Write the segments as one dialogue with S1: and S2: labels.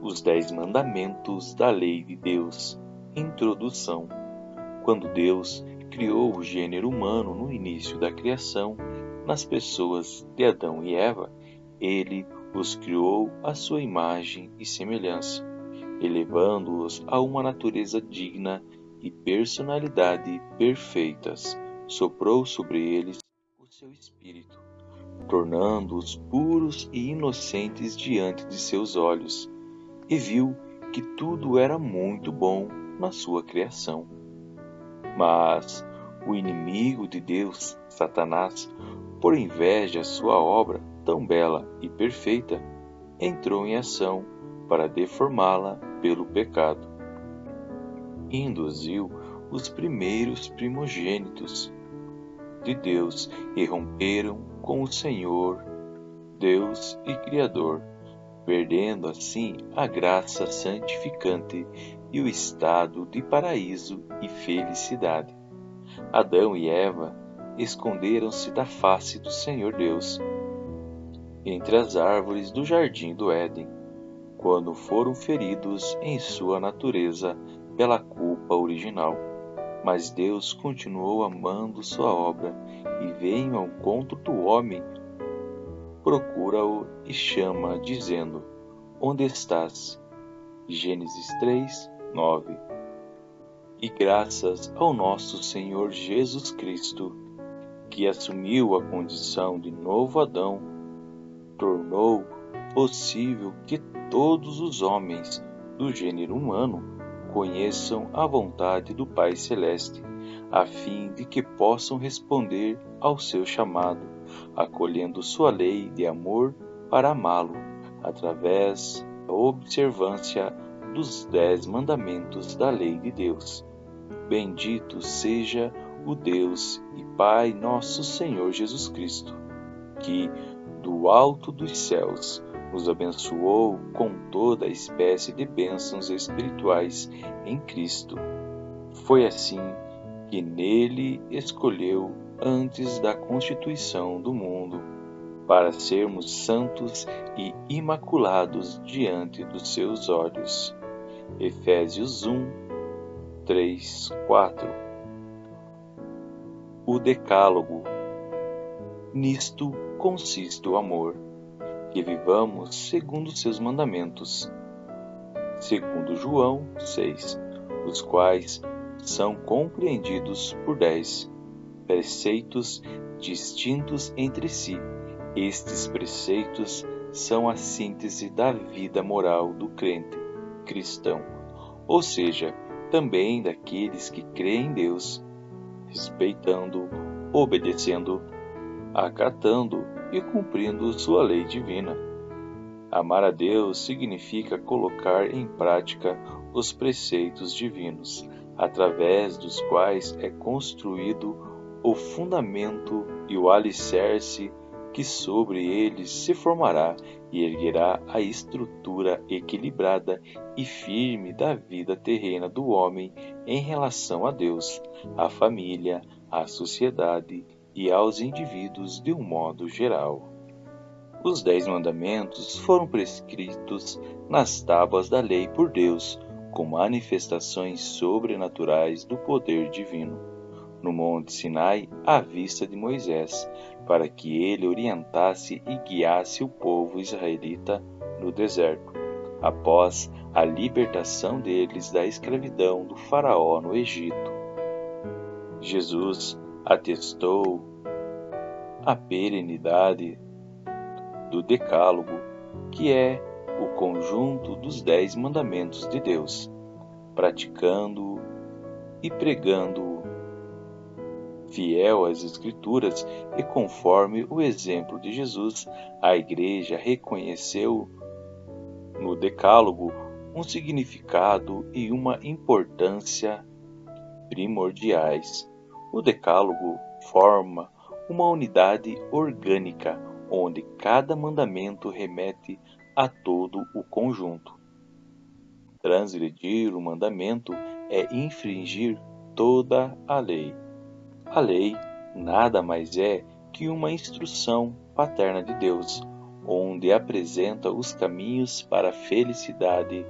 S1: Os 10 mandamentos da lei de Deus. Introdução. Quando Deus criou o gênero humano no início da criação, nas pessoas de Adão e Eva, Ele os criou à sua imagem e semelhança, elevando-os a uma natureza digna e personalidade perfeitas. Soprou sobre eles o seu espírito, tornando-os puros e inocentes diante de seus olhos, e viu que tudo era muito bom na sua criação. Mas o inimigo de Deus, Satanás, por inveja sua obra tão bela e perfeita, entrou em ação para deformá-la pelo pecado. E induziu os primeiros primogênitos de Deus e romperam com o Senhor, Deus e Criador, perdendo assim a graça santificante e o estado de paraíso e felicidade. Adão e Eva esconderam-se da face do Senhor Deus entre as árvores do jardim do Éden, quando foram feridos em sua natureza pela culpa original. Mas Deus continuou amando sua obra e veio ao encontro do homem, procura-o e chama, dizendo: Onde estás? Gênesis 3, 9. E graças ao nosso Senhor Jesus Cristo, que assumiu a condição de novo Adão, tornou possível que todos os homens do gênero humano conheçam a vontade do Pai Celeste, a fim de que possam responder ao seu chamado, acolhendo sua lei de amor para amá-lo, através da observância dos 10 mandamentos da lei de Deus. Bendito seja o Deus e Pai nosso Senhor Jesus Cristo, que, do alto dos céus, nos abençoou com toda a espécie de bênçãos espirituais em Cristo. Foi assim que nele escolheu antes da constituição do mundo, para sermos santos e imaculados diante dos seus olhos. Efésios 1, 3, 4. O Decálogo. Nisto consiste o amor, que vivamos segundo seus mandamentos, segundo João 6, os quais são compreendidos por 10 preceitos distintos entre si. Estes preceitos são a síntese da vida moral do crente cristão, ou seja, também daqueles que creem em Deus, respeitando, obedecendo, acatando e cumprindo sua lei divina. Amar a Deus significa colocar em prática os preceitos divinos, através dos quais é construído o fundamento e o alicerce que sobre eles se formará e erguerá a estrutura equilibrada e firme da vida terrena do homem em relação a Deus, à família, à sociedade e aos indivíduos de um modo geral. Os 10 mandamentos foram prescritos nas tábuas da lei por Deus, como manifestações sobrenaturais do poder divino, no Monte Sinai à vista de Moisés, para que ele orientasse e guiasse o povo israelita no deserto, após a libertação deles da escravidão do faraó no Egito. Jesus atestou a perenidade do Decálogo, que é o conjunto dos 10 mandamentos de Deus, praticando-o e pregando-o, fiel às Escrituras e conforme o exemplo de Jesus, a Igreja reconheceu no Decálogo um significado e uma importância primordiais. O Decálogo forma uma unidade orgânica, onde cada mandamento remete a todo o conjunto. Transgredir o mandamento é infringir toda a lei. A lei nada mais é que uma instrução paterna de Deus, onde apresenta os caminhos para a felicidade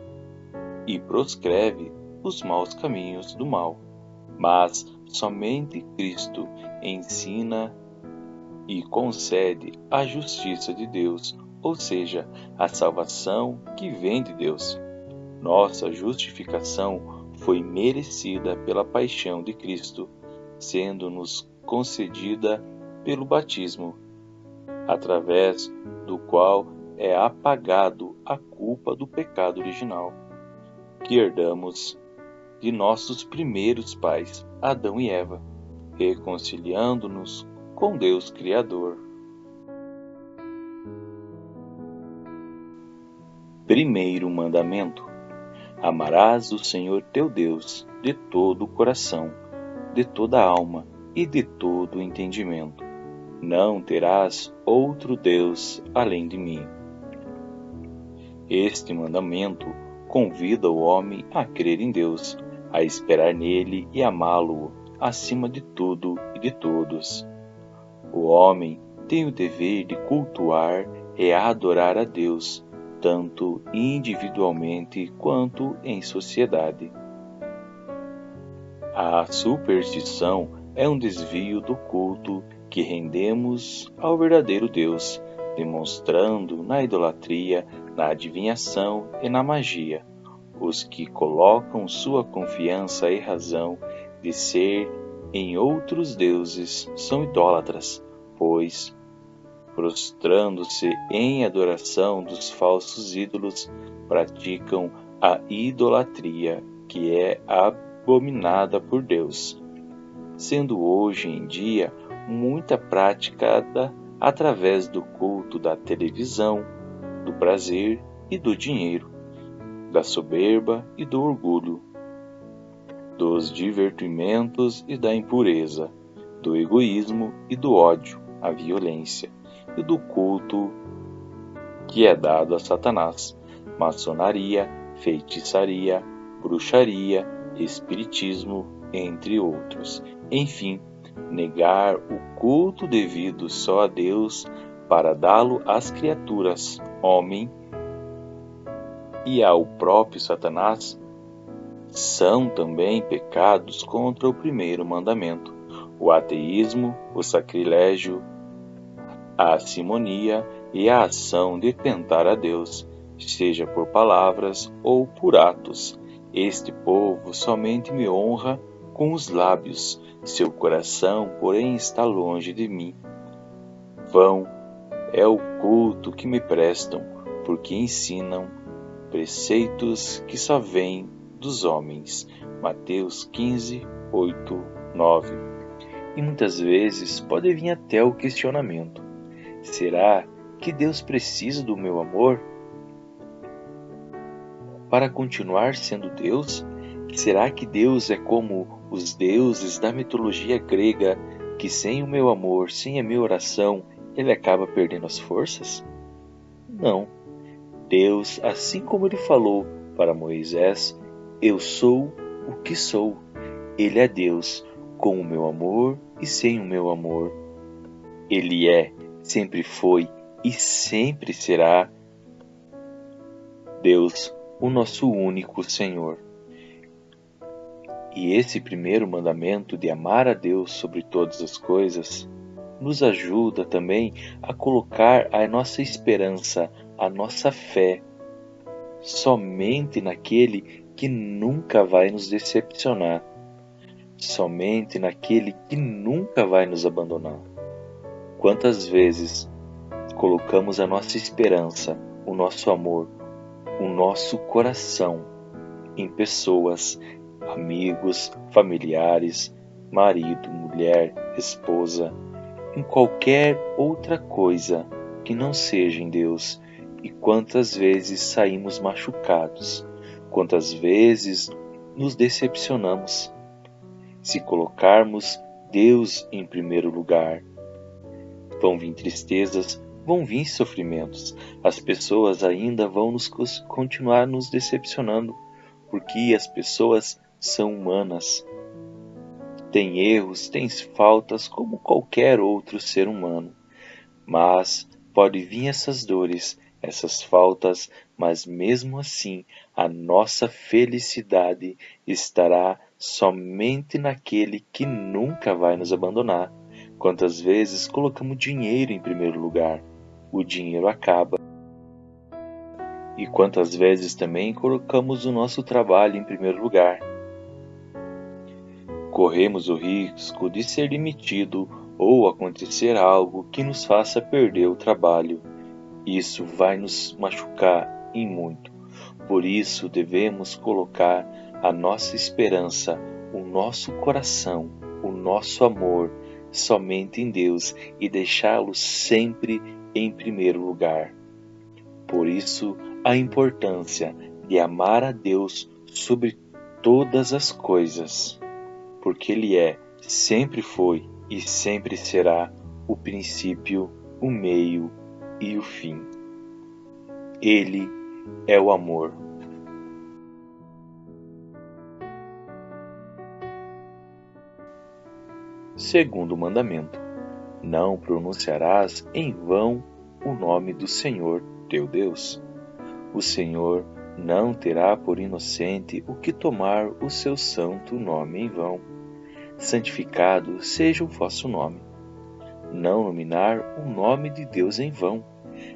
S1: e proscreve os maus caminhos do mal. Mas somente Cristo ensina e concede a justiça de Deus, ou seja, a salvação que vem de Deus. Nossa justificação foi merecida pela paixão de Cristo, sendo-nos concedida pelo batismo, através do qual é apagado a culpa do pecado original, que herdamos de nossos primeiros pais, Adão e Eva, reconciliando-nos com Deus Criador. Primeiro mandamento: amarás o Senhor teu Deus de todo o coração, de toda a alma e de todo o entendimento. Não terás outro Deus além de mim. Este mandamento convida o homem a crer em Deus, a esperar nele e amá-lo acima de tudo e de todos. O homem tem o dever de cultuar e adorar a Deus, tanto individualmente quanto em sociedade. A superstição é um desvio do culto que rendemos ao verdadeiro Deus, demonstrando na idolatria, na adivinhação e na magia. Os que colocam sua confiança e razão de ser em outros deuses são idólatras, pois, prostrando-se em adoração dos falsos ídolos, praticam a idolatria, que é abominada por Deus, sendo hoje em dia muito praticada através do culto da televisão, do prazer e do dinheiro, da soberba e do orgulho, dos divertimentos e da impureza, do egoísmo e do ódio, a violência, e do culto que é dado a Satanás, maçonaria, feitiçaria, bruxaria, espiritismo, entre outros. Enfim, negar o culto devido só a Deus para dá-lo às criaturas, homem, e ao próprio Satanás, são também pecados contra o primeiro mandamento: o ateísmo, o sacrilégio, a simonia e a ação de tentar a Deus, seja por palavras ou por atos. Este povo somente me honra com os lábios, seu coração, porém, está longe de mim. Vão é o culto que me prestam, porque ensinam preceitos que só vêm dos homens. Mateus 15, 8, 9. E muitas vezes pode vir até o questionamento: será que Deus precisa do meu amor para continuar sendo Deus? Será que Deus é como os deuses da mitologia grega, que sem o meu amor, sem a minha oração, ele acaba perdendo as forças? Não. Deus, assim como ele falou para Moisés: eu sou o que sou. Ele é Deus, com o meu amor e sem o meu amor. Ele é, sempre foi e sempre será Deus, o nosso único Senhor. E esse primeiro mandamento de amar a Deus sobre todas as coisas nos ajuda também a colocar a nossa esperança, a nossa fé, somente naquele que nunca vai nos decepcionar, somente naquele que nunca vai nos abandonar. Quantas vezes colocamos a nossa esperança, o nosso amor, o nosso coração em pessoas, amigos, familiares, marido, mulher, esposa, em qualquer outra coisa que não seja em Deus. E quantas vezes saímos machucados, quantas vezes nos decepcionamos. Se colocarmos Deus em primeiro lugar, vão vir tristezas, vão vir sofrimentos, as pessoas ainda vão continuar nos decepcionando, porque as pessoas são humanas. Tem erros, tem faltas como qualquer outro ser humano, mas pode vir essas dores, essas faltas, mas mesmo assim a nossa felicidade estará somente naquele que nunca vai nos abandonar. Quantas vezes colocamos dinheiro em primeiro lugar? O dinheiro acaba. E quantas vezes também colocamos o nosso trabalho em primeiro lugar? Corremos o risco de ser demitido ou acontecer algo que nos faça perder o trabalho. Isso vai nos machucar e muito. Por isso devemos colocar a nossa esperança, o nosso coração, o nosso amor somente em Deus e deixá-lo sempre em primeiro lugar. Por isso, a importância de amar a Deus sobre todas as coisas, porque Ele sempre foi e sempre será o princípio, o meio e o fim. Ele é o amor. Segundo mandamento: não pronunciarás em vão o nome do Senhor teu Deus. O Senhor não terá por inocente o que tomar o seu santo nome em vão. Santificado seja o vosso nome. Não nominar o nome de Deus em vão,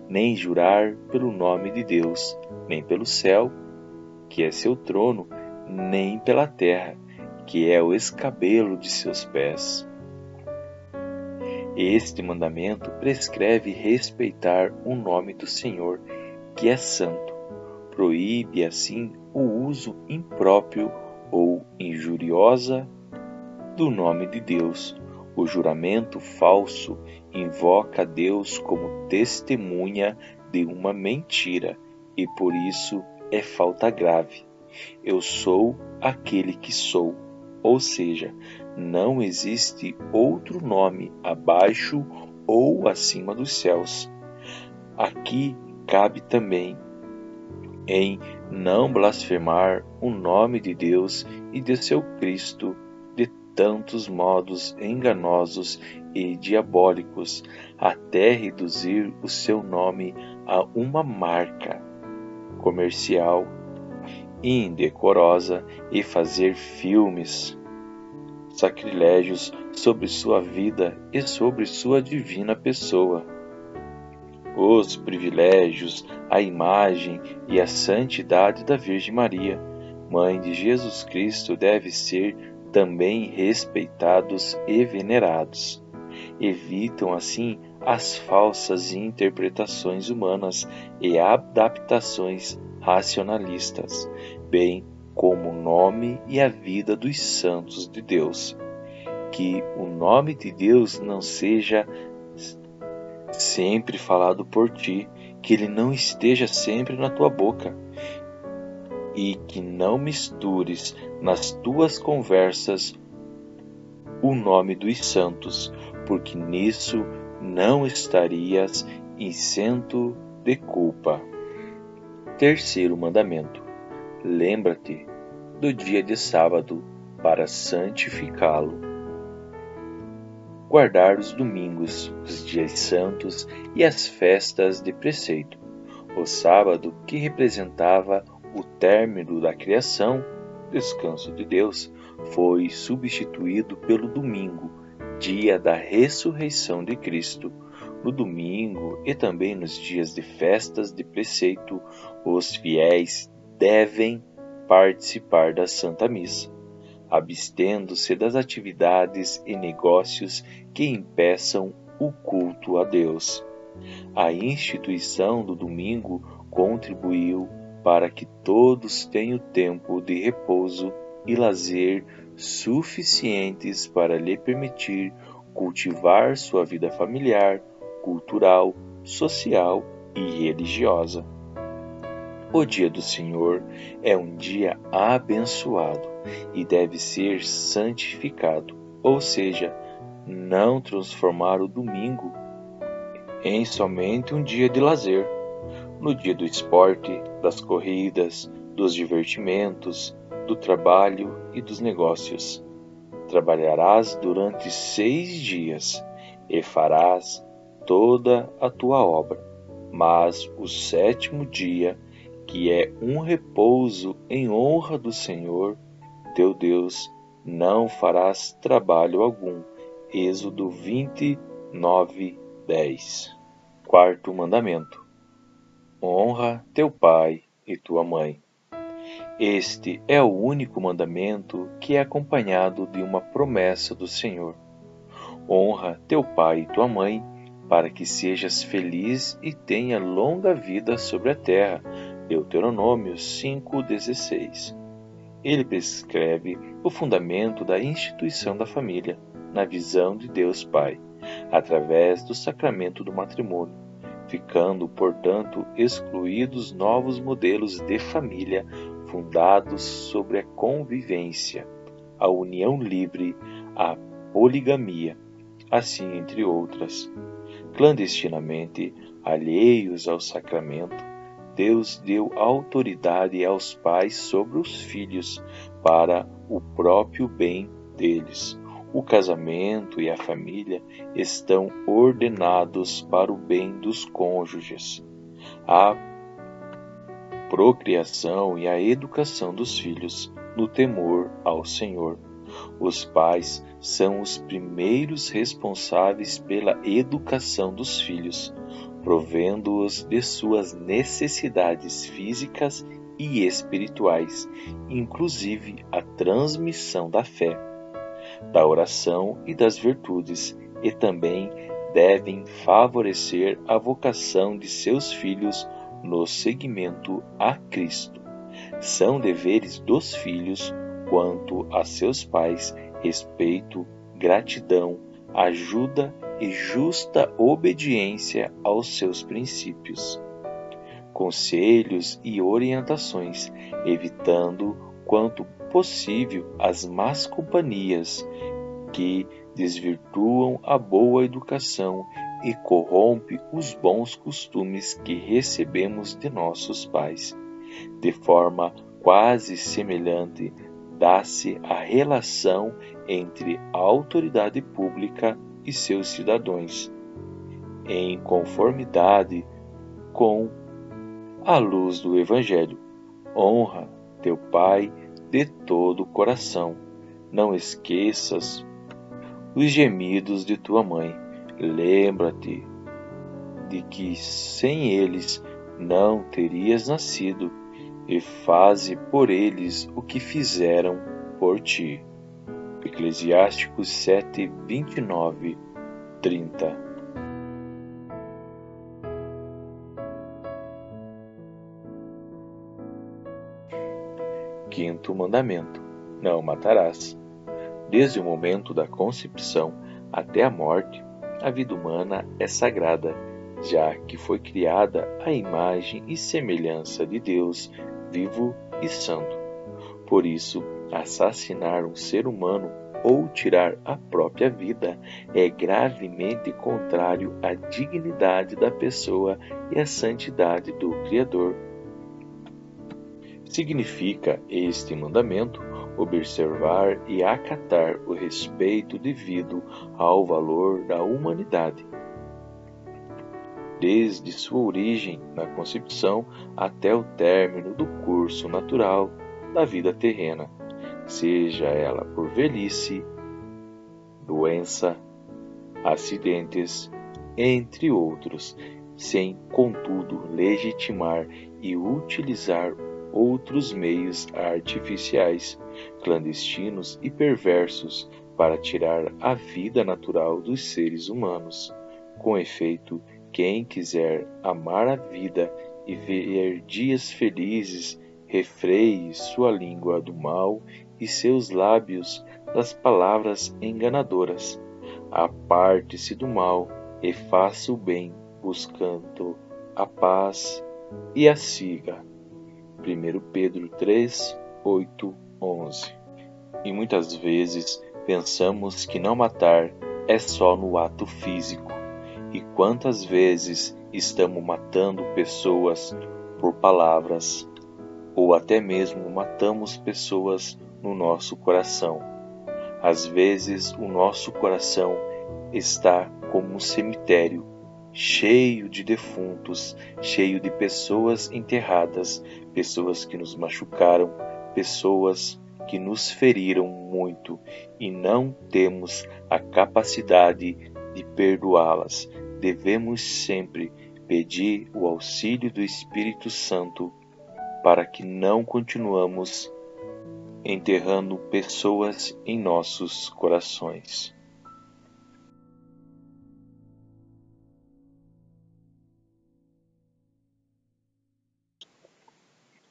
S1: nem jurar pelo nome de Deus, nem pelo céu, que é seu trono, nem pela terra, que é o escabelo de seus pés. Este mandamento prescreve respeitar o nome do Senhor, que é santo. Proíbe, assim, o uso impróprio ou injuriosa do nome de Deus. O juramento falso invoca Deus como testemunha de uma mentira e por isso é falta grave. Eu sou aquele que sou, ou seja, não existe outro nome abaixo ou acima dos céus. Aqui cabe também em não blasfemar o nome de Deus e de seu Cristo de tantos modos enganosos e diabólicos, até reduzir o seu nome a uma marca comercial indecorosa e fazer filmes sacrilégios sobre sua vida e sobre sua divina pessoa. Os privilégios, a imagem e a santidade da Virgem Maria, Mãe de Jesus Cristo, devem ser também respeitados e venerados. Evitam, assim, as falsas interpretações humanas e adaptações racionalistas, bem como o nome e a vida dos santos de Deus. Que o nome de Deus não seja sempre falado por ti, que ele não esteja sempre na tua boca, e que não mistures nas tuas conversas o nome dos santos, porque nisso não estarias isento de culpa. Terceiro mandamento: lembra-te do dia de sábado para santificá-lo. Guardar os domingos, os dias santos e as festas de preceito. O sábado, que representava o término da criação, descanso de Deus, foi substituído pelo domingo, dia da ressurreição de Cristo. No domingo e também nos dias de festas de preceito, os fiéis devem participar da Santa Missa, abstendo-se das atividades e negócios que impeçam o culto a Deus. A instituição do domingo contribuiu para que todos tenham tempo de repouso e lazer suficientes para lhe permitir cultivar sua vida familiar, cultural, social e religiosa. O dia do Senhor é um dia abençoado e deve ser santificado, ou seja, não transformar o domingo em somente um dia de lazer. No dia do esporte, das corridas, dos divertimentos, do trabalho e dos negócios. Trabalharás durante 6 dias e farás toda a tua obra. Mas o sétimo dia, que é um repouso em honra do Senhor, teu Deus, não farás trabalho algum. Êxodo 29:10. Quarto mandamento: honra teu pai e tua mãe. Este é o único mandamento que é acompanhado de uma promessa do Senhor. Honra teu pai e tua mãe, para que sejas feliz e tenha longa vida sobre a terra. Deuteronômio 5:16. Ele prescreve o fundamento da instituição da família, na visão de Deus Pai, através do sacramento do matrimônio, ficando, portanto, excluídos novos modelos de família fundados sobre a convivência, a união livre, a poligamia, assim entre outras. Clandestinamente, alheios ao sacramento, Deus deu autoridade aos pais sobre os filhos para o próprio bem deles. O casamento e a família estão ordenados para o bem dos cônjuges. A procriação e a educação dos filhos no temor ao Senhor. Os pais são os primeiros responsáveis pela educação dos filhos, provendo-os de suas necessidades físicas e espirituais, inclusive a transmissão da fé, da oração e das virtudes, e também devem favorecer a vocação de seus filhos no seguimento a Cristo. São deveres dos filhos, quanto a seus pais, respeito, gratidão, ajuda e justa obediência aos seus princípios. Conselhos e orientações, evitando, quanto possível, as más companhias que desvirtuam a boa educação e corrompe os bons costumes que recebemos de nossos pais. De forma quase semelhante, dá-se a relação entre a autoridade pública e seus cidadãos, em conformidade com a luz do Evangelho. Honra teu pai de todo o coração. Não esqueças os gemidos de tua mãe. Lembra-te de que sem eles não terias nascido, e faze por eles o que fizeram por ti. Eclesiásticos 7:29-30. Quinto mandamento: não matarás. Desde o momento da concepção até a morte, a vida humana é sagrada, já que foi criada à imagem e semelhança de Deus, vivo e santo. Por isso, assassinar um ser humano ou tirar a própria vida é gravemente contrário à dignidade da pessoa e à santidade do Criador. Significa este mandamento observar e acatar o respeito devido ao valor da humanidade, desde sua origem na concepção até o término do curso natural da vida terrena, seja ela por velhice, doença, acidentes, entre outros, sem, contudo, legitimar e utilizar outros meios artificiais, clandestinos e perversos para tirar a vida natural dos seres humanos. Com efeito, quem quiser amar a vida e ver dias felizes, refreie sua língua do mal e seus lábios das palavras enganadoras. Aparte-se do mal e faça o bem, buscando a paz e a siga. 1 Pedro 3, 8, 11. E muitas vezes pensamos que não matar é só no ato físico. E quantas vezes estamos matando pessoas por palavras, ou até mesmo matamos pessoas no nosso coração. Às vezes o nosso coração está como um cemitério, cheio de defuntos, cheio de pessoas enterradas, pessoas que nos machucaram, pessoas que nos feriram muito e não temos a capacidade de perdoá-las. Devemos sempre pedir o auxílio do Espírito Santo para que não continuamos enterrando pessoas em nossos corações.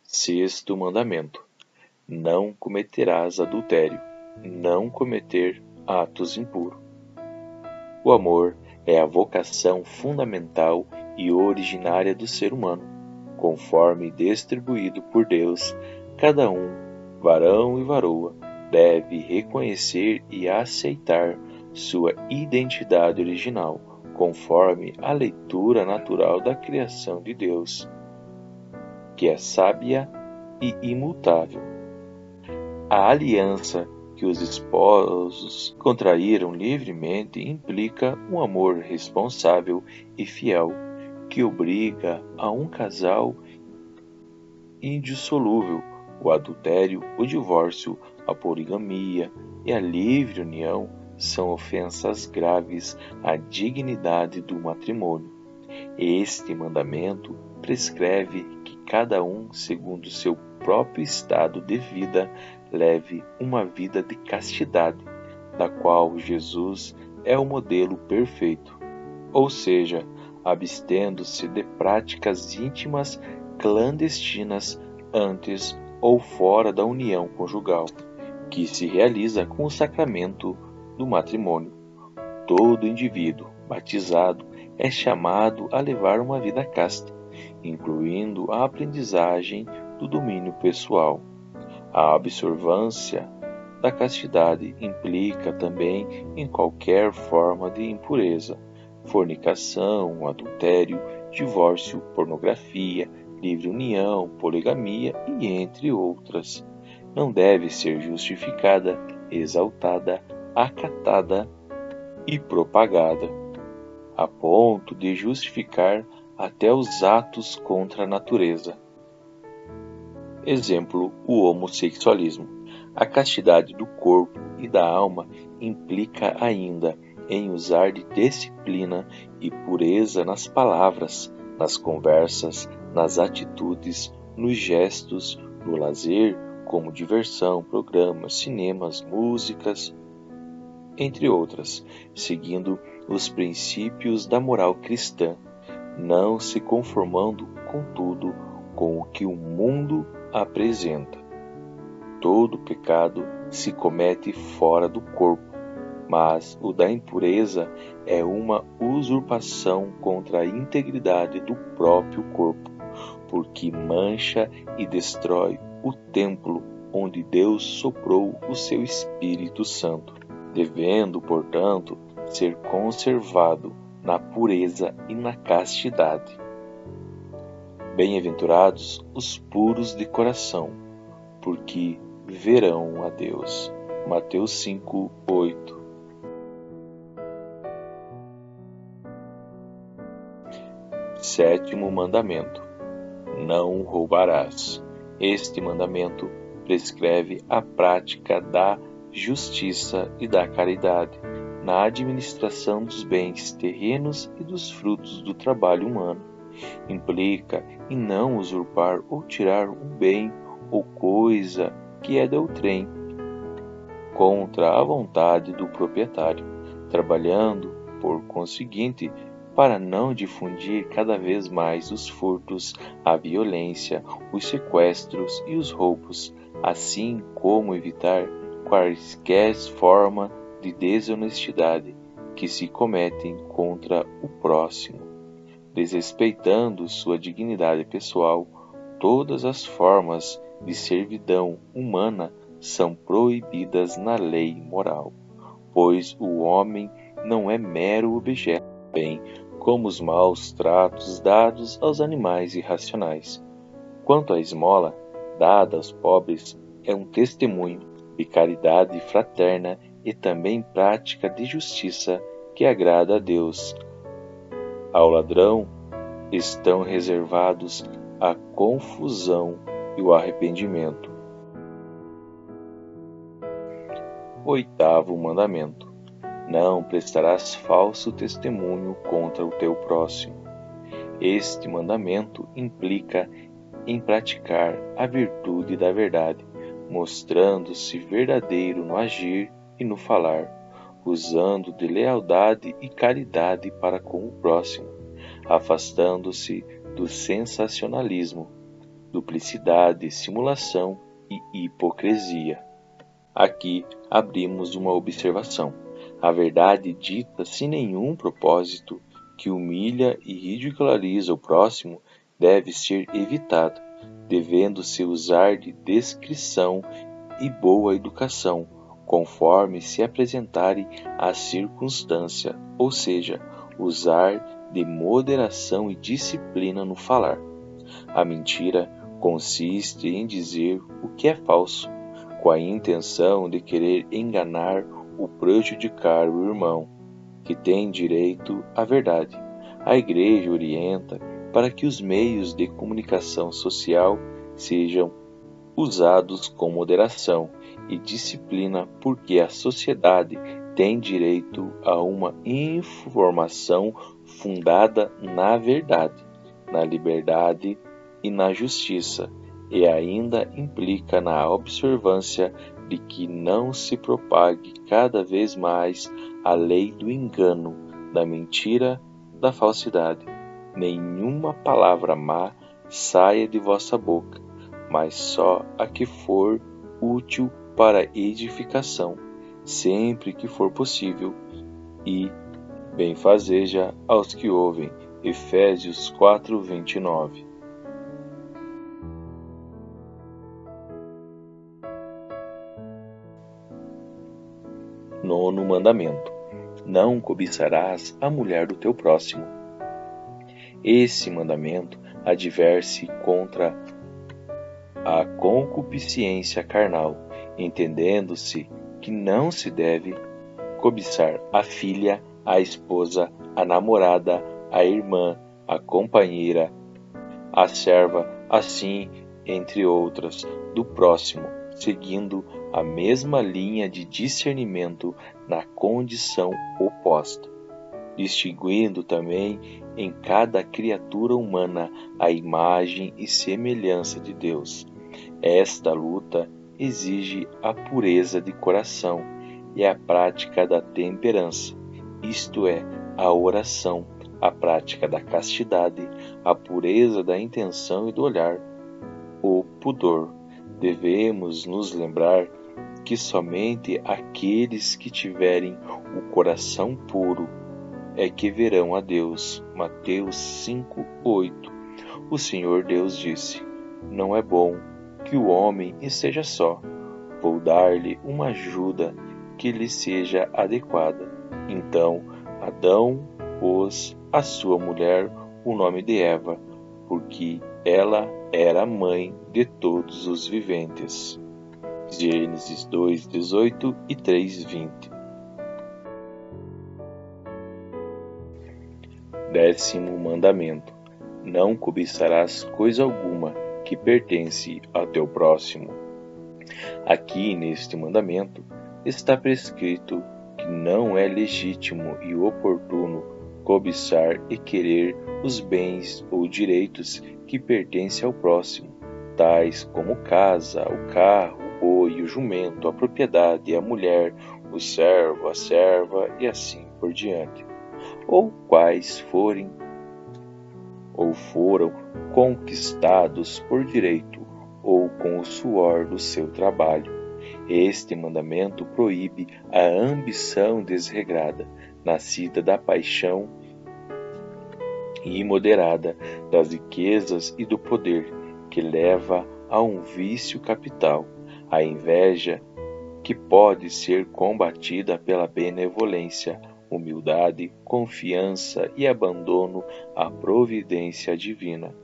S1: Sexto mandamento: não cometerás adultério, não cometer atos impuros. O amor é a vocação fundamental e originária do ser humano, conforme distribuído por Deus. Cada um, varão e varoa, deve reconhecer e aceitar sua identidade original, conforme a leitura natural da criação de Deus, que é sábia e imutável. A aliança que os esposos contraíram livremente implica um amor responsável e fiel, que obriga a um casal indissolúvel. O adultério, o divórcio, a poligamia e a livre união são ofensas graves à dignidade do matrimônio. Este mandamento prescreve que cada um, segundo seu próprio estado de vida, leve uma vida de castidade, da qual Jesus é o modelo perfeito, ou seja, abstendo-se de práticas íntimas clandestinas antes ou fora da união conjugal, que se realiza com o sacramento do matrimônio. Todo indivíduo batizado é chamado a levar uma vida casta, incluindo a aprendizagem do domínio pessoal. A observância da castidade implica também em qualquer forma de impureza, fornicação, adultério, divórcio, pornografia, livre união, poligamia e entre outras. Não deve ser justificada, exaltada, acatada e propagada, a ponto de justificar até os atos contra a natureza. Exemplo, o homossexualismo. A castidade do corpo e da alma implica ainda em usar de disciplina e pureza nas palavras, nas conversas, nas atitudes, nos gestos, no lazer, como diversão, programas, cinemas, músicas, entre outras, seguindo os princípios da moral cristã, não se conformando, contudo, com o que o mundo apresenta. Todo pecado se comete fora do corpo, mas o da impureza é uma usurpação contra a integridade do próprio corpo, porque mancha e destrói o templo onde Deus soprou o seu Espírito Santo, devendo, portanto, ser conservado na pureza e na castidade. Bem-aventurados os puros de coração, porque verão a Deus. Mateus 5:8. Sétimo mandamento: não roubarás. Este mandamento prescreve a prática da justiça e da caridade na administração dos bens terrenos e dos frutos do trabalho humano. Implica em não usurpar ou tirar um bem ou coisa que é de outrem, contra a vontade do proprietário, trabalhando, por conseguinte, para não difundir cada vez mais os furtos, a violência, os sequestros e os roubos, assim como evitar quaisquer forma de desonestidade que se cometem contra o próximo. Desrespeitando sua dignidade pessoal, todas as formas de servidão humana são proibidas na lei moral, pois o homem não é mero objeto, bem como os maus tratos dados aos animais irracionais. Quanto à esmola dada aos pobres, é um testemunho de caridade fraterna e também prática de justiça que agrada a Deus. Ao ladrão estão reservados a confusão e o arrependimento. Oitavo mandamento: não prestarás falso testemunho contra o teu próximo. Este mandamento implica em praticar a virtude da verdade, mostrando-se verdadeiro no agir e no falar, usando de lealdade e caridade para com o próximo, afastando-se do sensacionalismo, duplicidade, simulação e hipocrisia. Aqui abrimos uma observação. A verdade dita sem nenhum propósito, que humilha e ridiculariza o próximo, deve ser evitada, devendo-se usar de discrição e boa educação, conforme se apresentarem a circunstância, ou seja, usar de moderação e disciplina no falar. A mentira consiste em dizer o que é falso, com a intenção de querer enganar ou prejudicar o irmão, que tem direito à verdade. A Igreja orienta para que os meios de comunicação social sejam usados com moderação e disciplina, porque a sociedade tem direito a uma informação fundada na verdade, na liberdade e na justiça, e ainda implica na observância de que não se propague cada vez mais a lei do engano, da mentira, da falsidade. Nenhuma palavra má saia de vossa boca, mas só a que for útil para edificação, sempre que for possível, e benfazeja aos que ouvem. Efésios 4:29. Nono mandamento: não cobiçarás a mulher do teu próximo. Esse mandamento adverte contra a concupiscência carnal, entendendo-se que não se deve cobiçar a filha, a esposa, a namorada, a irmã, a companheira, a serva, assim, entre outras, do próximo, seguindo a mesma linha de discernimento na condição oposta, distinguindo também em cada criatura humana a imagem e semelhança de Deus. Esta luta exige a pureza de coração e a prática da temperança, isto é, a oração, a prática da castidade, a pureza da intenção e do olhar, o pudor. Devemos nos lembrar que somente aqueles que tiverem o coração puro é que verão a Deus. Mateus 5:8. O Senhor Deus disse: não é bom que o homem esteja só. Vou dar-lhe uma ajuda que lhe seja adequada. Então Adão pôs à sua mulher o nome de Eva, porque ela era a mãe de todos os viventes. Gênesis 2:18 e 3:20. 10º mandamento: não cobiçarás coisa alguma que pertence ao teu próximo. Aqui neste mandamento está prescrito que não é legítimo e oportuno cobiçar e querer os bens ou direitos que pertencem ao próximo, tais como casa, o carro, o boi, o jumento, a propriedade, a mulher, o servo, a serva e assim por diante, ou quais forem ou foram conquistados por direito ou com o suor do seu trabalho. Este mandamento proíbe a ambição desregrada, nascida da paixão imoderada das riquezas e do poder, que leva a um vício capital, a inveja, que pode ser combatida pela benevolência, humildade, confiança e abandono à providência divina.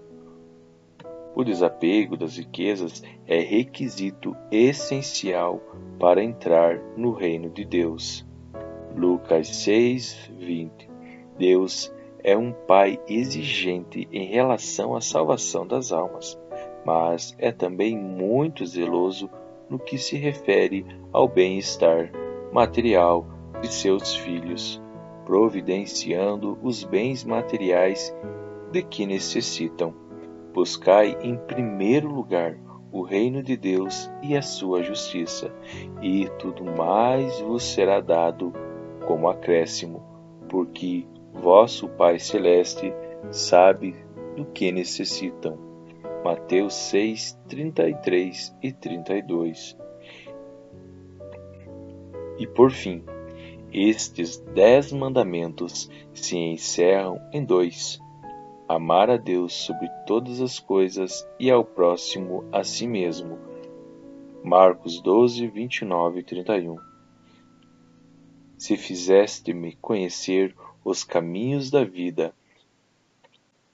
S1: O desapego das riquezas é requisito essencial para entrar no reino de Deus. Lucas 6:20. Deus é um Pai exigente em relação à salvação das almas, mas é também muito zeloso no que se refere ao bem-estar material de seus filhos, providenciando os bens materiais de que necessitam. Buscai em primeiro lugar o reino de Deus e a sua justiça, e tudo mais vos será dado como acréscimo, porque vosso Pai Celeste sabe do que necessitam. Mateus 6, 33 e 32. E por fim, estes 10 mandamentos se encerram em dois: amar a Deus sobre todas as coisas e ao próximo a si mesmo. Marcos 12, 29 e 31. Se fizeste-me conhecer os caminhos da vida,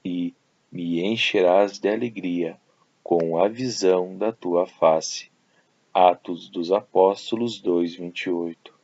S1: e me encherás de alegria com a visão da tua face. Atos dos Apóstolos 2, 28.